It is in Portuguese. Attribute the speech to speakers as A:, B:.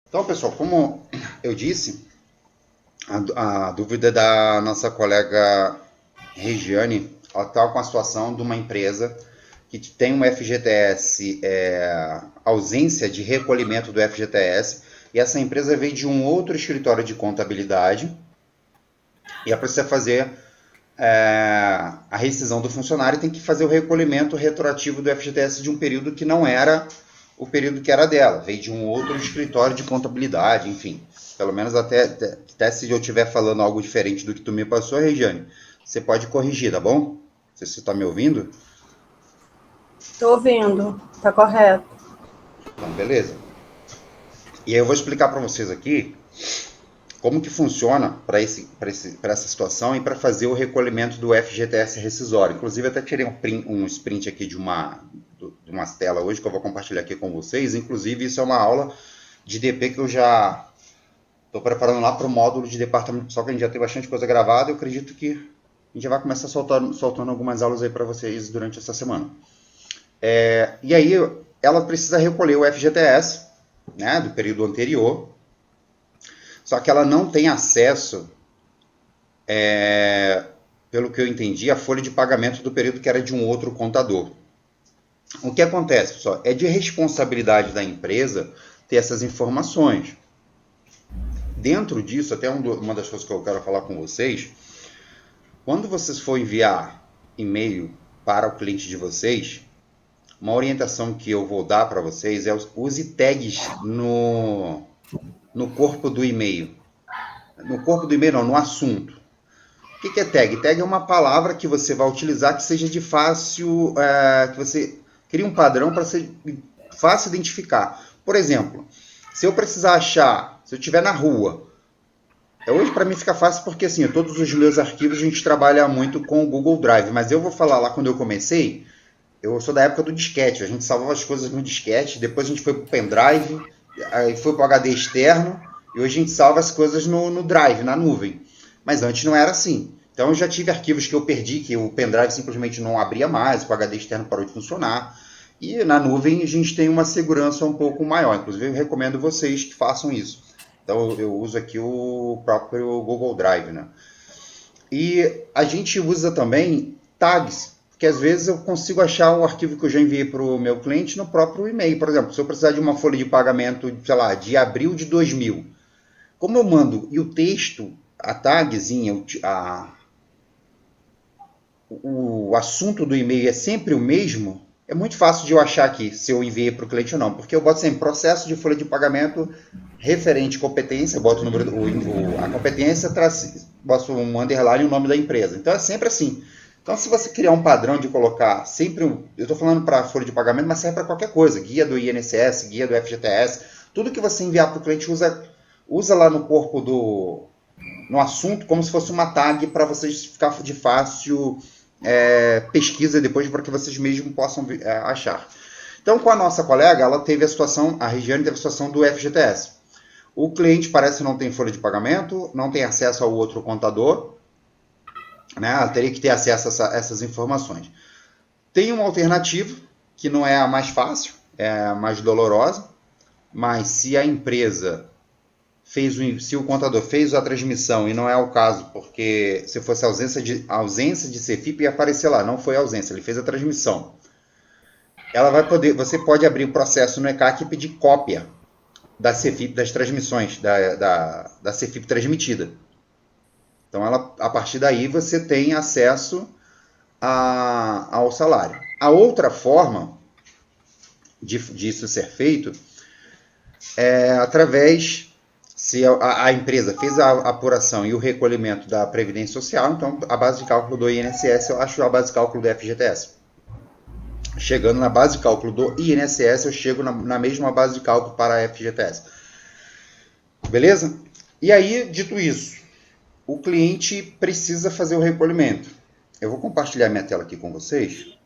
A: Então, pessoal, como eu disse, a dúvida da nossa colega Regiane, ela está com a situação de uma empresa que tem um FGTS, ausência de recolhimento do FGTS, e essa empresa veio de um outro escritório de contabilidade e ela precisa fazer a rescisão do funcionário e tem que fazer o recolhimento retroativo do FGTS de um período que não era o período que era dela, veio de um outro escritório de contabilidade, enfim. Pelo menos até se eu estiver falando algo diferente do que tu me passou, Regiane, você pode corrigir, tá bom? Não sei se você está me ouvindo.
B: Tô ouvindo, tá correto.
A: Então, beleza. E aí eu vou explicar para vocês aqui como que funciona para essa situação e para fazer o recolhimento do FGTS rescisório. Inclusive, até tirei um sprint aqui de uma tela hoje que eu vou compartilhar aqui com vocês. Inclusive, isso é uma aula de DP que eu já estou preparando lá para o módulo de departamento pessoal, que a gente já tem bastante coisa gravada. Eu acredito que a gente já vai começar soltando algumas aulas aí para vocês durante essa semana. E aí, ela precisa recolher o FGTS, né, do período anterior, só que ela não tem acesso, pelo que eu entendi, à folha de pagamento do período que era de um outro contador. O que acontece, pessoal? É de responsabilidade da empresa ter essas informações. Dentro disso, até uma das coisas que eu quero falar com vocês, quando vocês for enviar e-mail para o cliente de vocês, uma orientação que eu vou dar para vocês é use tags no corpo do e-mail. No corpo do e-mail não, no assunto. O que é tag? Tag é uma palavra que você vai utilizar que seja de fácil, que você crie um padrão para ser fácil identificar. Por exemplo, se eu precisar achar, se eu estiver na rua, hoje para mim fica fácil porque assim, todos os meus arquivos a gente trabalha muito com o Google Drive, mas eu vou falar lá quando eu comecei, eu sou da época do disquete, a gente salvava as coisas no disquete, depois a gente foi para o pendrive, aí foi para o HD externo, e hoje a gente salva as coisas no Drive, na nuvem. Mas antes não era assim. Então eu já tive arquivos que eu perdi, que o pendrive simplesmente não abria mais, o HD externo parou de funcionar. E na nuvem a gente tem uma segurança um pouco maior. Inclusive eu recomendo vocês que façam isso. Então eu uso aqui o próprio Google Drive, né? E a gente usa também tags, porque às vezes eu consigo achar o arquivo que eu já enviei para o meu cliente no próprio e-mail. Por exemplo, se eu precisar de uma folha de pagamento, sei lá, de abril de 2000, como eu mando e o texto, a tagzinha, o assunto do e-mail é sempre o mesmo, é muito fácil de eu achar aqui se eu enviei para o cliente ou não, porque eu boto sempre processo de folha de pagamento referente competência, eu boto o número, a competência, boto um underline e o nome da empresa. Então é sempre assim. Então, se você criar um padrão de colocar sempre, eu estou falando para folha de pagamento, mas serve para qualquer coisa, guia do INSS, guia do FGTS, tudo que você enviar para o cliente usa lá no corpo no assunto como se fosse uma tag para vocês ficar de fácil pesquisa depois para que vocês mesmos possam achar. Então, com a nossa colega, ela teve a situação, a Regiane teve a situação do FGTS. O cliente parece não ter folha de pagamento, não tem acesso ao outro contador, né? Ela teria que ter acesso a essas informações. Tem uma alternativa, que não é a mais fácil, é a mais dolorosa, mas se a empresa se o contador fez a transmissão e não é o caso, porque se fosse ausência de CFIP ia aparecer lá, não foi ausência, ele fez a transmissão. Você pode abrir o processo no ECAC e pedir cópia da CFIP, das transmissões, da CFIP transmitida. Então, a partir daí, você tem acesso ao salário. A outra forma disso ser feito é através, se a empresa fez a apuração e o recolhimento da Previdência Social, então a base de cálculo do INSS eu acho a base de cálculo do FGTS. Chegando na base de cálculo do INSS, eu chego na mesma base de cálculo para a FGTS. Beleza? E aí, dito isso, o cliente precisa fazer o recolhimento. Eu vou compartilhar minha tela aqui com vocês.